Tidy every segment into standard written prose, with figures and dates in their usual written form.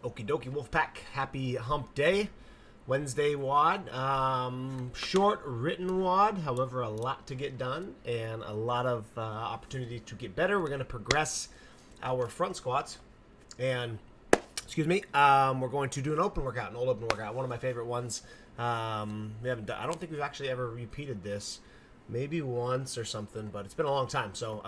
Okie dokie, Wolfpack. Happy hump day. Wednesday WOD. Short written WOD, however, a lot to get done and a lot of opportunity to get better. We're going to progress our front squats. And, we're going to do an open workout, an old open workout, one of my favorite ones. We haven't done, I don't think we've actually ever repeated this. Maybe once or something, but it's been a long time. So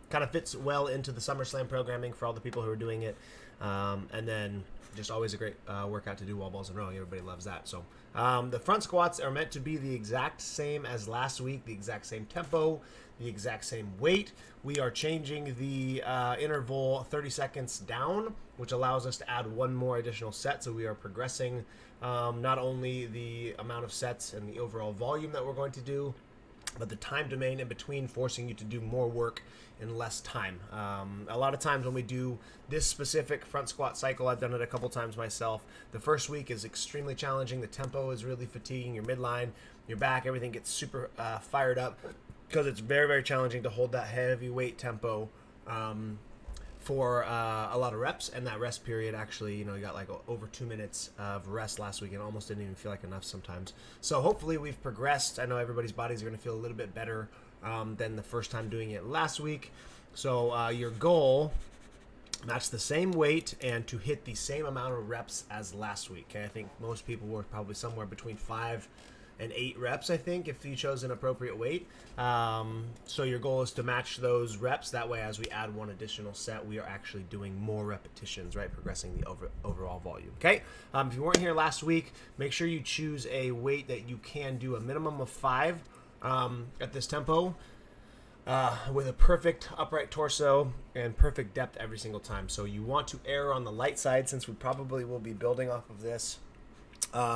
kind of fits well into the SummerSlam programming for all the people who are doing it. And then just always a great workout to do wall balls and rowing. Everybody loves that. So the front squats are meant to be the exact same as last week, the exact same tempo, the exact same weight. We are changing the interval 30 seconds down, which allows us to add one more additional set. So we are progressing not only the amount of sets and the overall volume that we're going to do, but the time domain in between, forcing you to do more work in less time. A lot of times when we do this specific front squat cycle, I've done it a couple times myself, the first week is extremely challenging. The tempo is really fatiguing. Your midline, your back, everything gets super fired up because it's very, very challenging to hold that heavy weight tempo for a lot of reps. And that rest period, actually, you got like over 2 minutes of rest last week and almost didn't even feel like enough sometimes. So hopefully we've progressed. I know everybody's bodies are going to feel a little bit better than the first time doing it last week. So your goal, match the same weight and to hit the same amount of reps as last week. Okay? I think most people were probably somewhere between 5 and 8 reps, I think, if you chose an appropriate weight. So your goal is to match those reps. That way, as we add one additional set, we are actually doing more repetitions, right? Progressing the overall volume, okay? If you weren't here last week, make sure you choose a weight that you can do a minimum of 5 at this tempo with a perfect upright torso and perfect depth every single time. So you want to err on the light side since we probably will be building off of this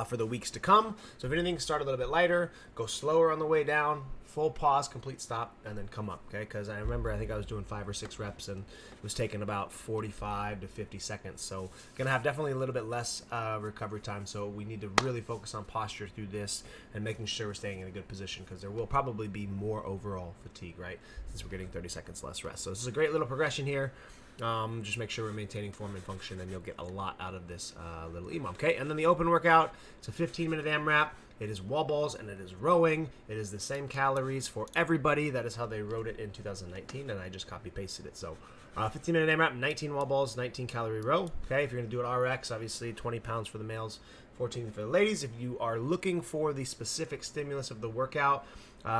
for the weeks to come. So if anything, start a little bit lighter, go slower on the way down, full pause, complete stop, and then come up, okay? Because I remember I think I was doing 5 or 6 reps and it was taking about 45 to 50 seconds. So going to have definitely a little bit less recovery time. So we need to really focus on posture through this and making sure we're staying in a good position because there will probably be more overall fatigue, right? Since we're getting 30 seconds less rest. So this is a great little progression here. Just make sure we're maintaining form and function, and you'll get a lot out of this little EMOM. Okay, and then the open workout, it's a 15-minute AMRAP. It is wall balls and it is rowing. It is the same calories for everybody. That is how they wrote it in 2019, and I just copy-pasted it. So 15-minute AMRAP, 19 wall balls, 19-calorie row. Okay, if you're going to do it RX, obviously 20 pounds for the males, 14 for the ladies. If you are looking for the specific stimulus of the workout,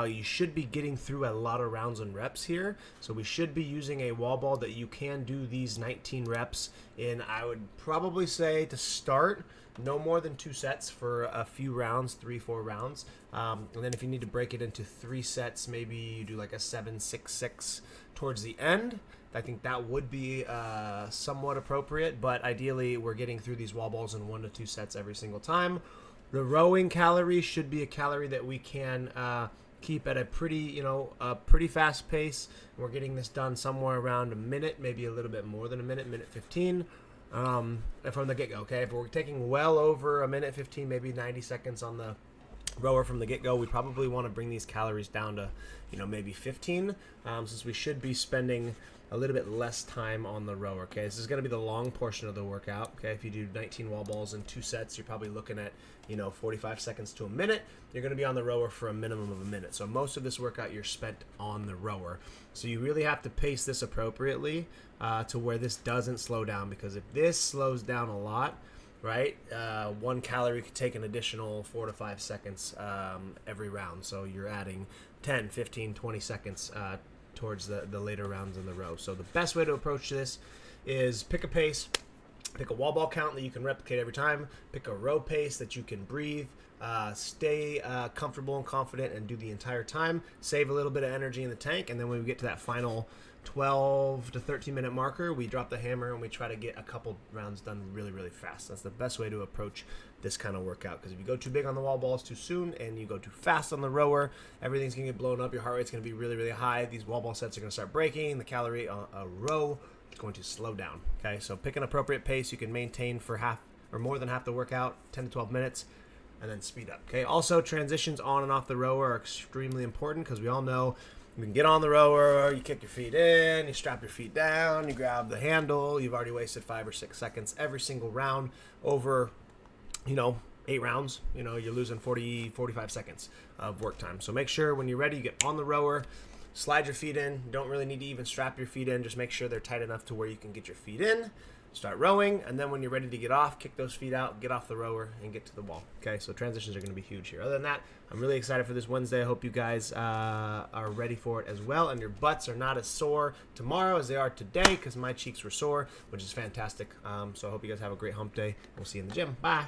you should be getting through a lot of rounds and reps here. So we should be using a wall ball that you can do these 19 reps in. I would probably say to start, no more than 2 sets for a few rounds, 3-4 rounds. And then if you need to break it into 3 sets, maybe you do like a 7-6-6 towards the end. I think that would be somewhat appropriate, but ideally we're getting through these wall balls in 1 to 2 sets every single time. The rowing calorie should be a calorie that we can keep at a pretty fast pace. We're getting this done somewhere around a minute, maybe a little bit more than a minute, minute 15 from the get-go, okay? If we're taking well over a minute 15, maybe 90 seconds on the rower from the get-go, we probably want to bring these calories down to, maybe 15, since we should be spending a little bit less time on the rower, okay? This is going to be the long portion of the workout, okay? If you do 19 wall balls in 2 sets, you're probably looking at, 45 seconds to a minute. You're going to be on the rower for a minimum of a minute. So most of this workout you're spent on the rower. So you really have to pace this appropriately to where this doesn't slow down, because if this slows down a lot, right, 1 calorie could take an additional 4 to 5 seconds every round. So you're adding 10, 15, 20 seconds towards the later rounds in the row. So the best way to approach this is pick a pace, pick a wall ball count that you can replicate every time, pick a row pace that you can breathe, stay comfortable and confident and do the entire time, save a little bit of energy in the tank, and then when we get to that final 12 to 13 minute marker, we drop the hammer and we try to get a couple rounds done really, really fast. That's the best way to approach this kind of workout, because if you go too big on the wall balls too soon and you go too fast on the rower, everything's going to get blown up. Your heart rate's going to be really, really high. These wall ball sets are going to start breaking. The calorie on a row is going to slow down. Okay, so pick an appropriate pace you can maintain for half or more than half the workout, 10 to 12 minutes, and then speed up. Okay, also transitions on and off the rower are extremely important, because we all know You can get on the rower, you kick your feet in, you strap your feet down, you grab the handle. You've already wasted 5 or 6 seconds every single round over, 8 rounds. You're losing 40, 45 seconds of work time. So make sure when you're ready, you get on the rower, slide your feet in. You don't really need to even strap your feet in. Just make sure they're tight enough to where you can get your feet in. Start rowing, and then when you're ready to get off, kick those feet out, get off the rower, and get to the wall. Okay, so transitions are going to be huge here. Other than that, I'm really excited for this Wednesday. I hope you guys are ready for it as well, and your butts are not as sore tomorrow as they are today, because my cheeks were sore, which is fantastic. So I hope you guys have a great hump day. We'll see you in the gym. Bye.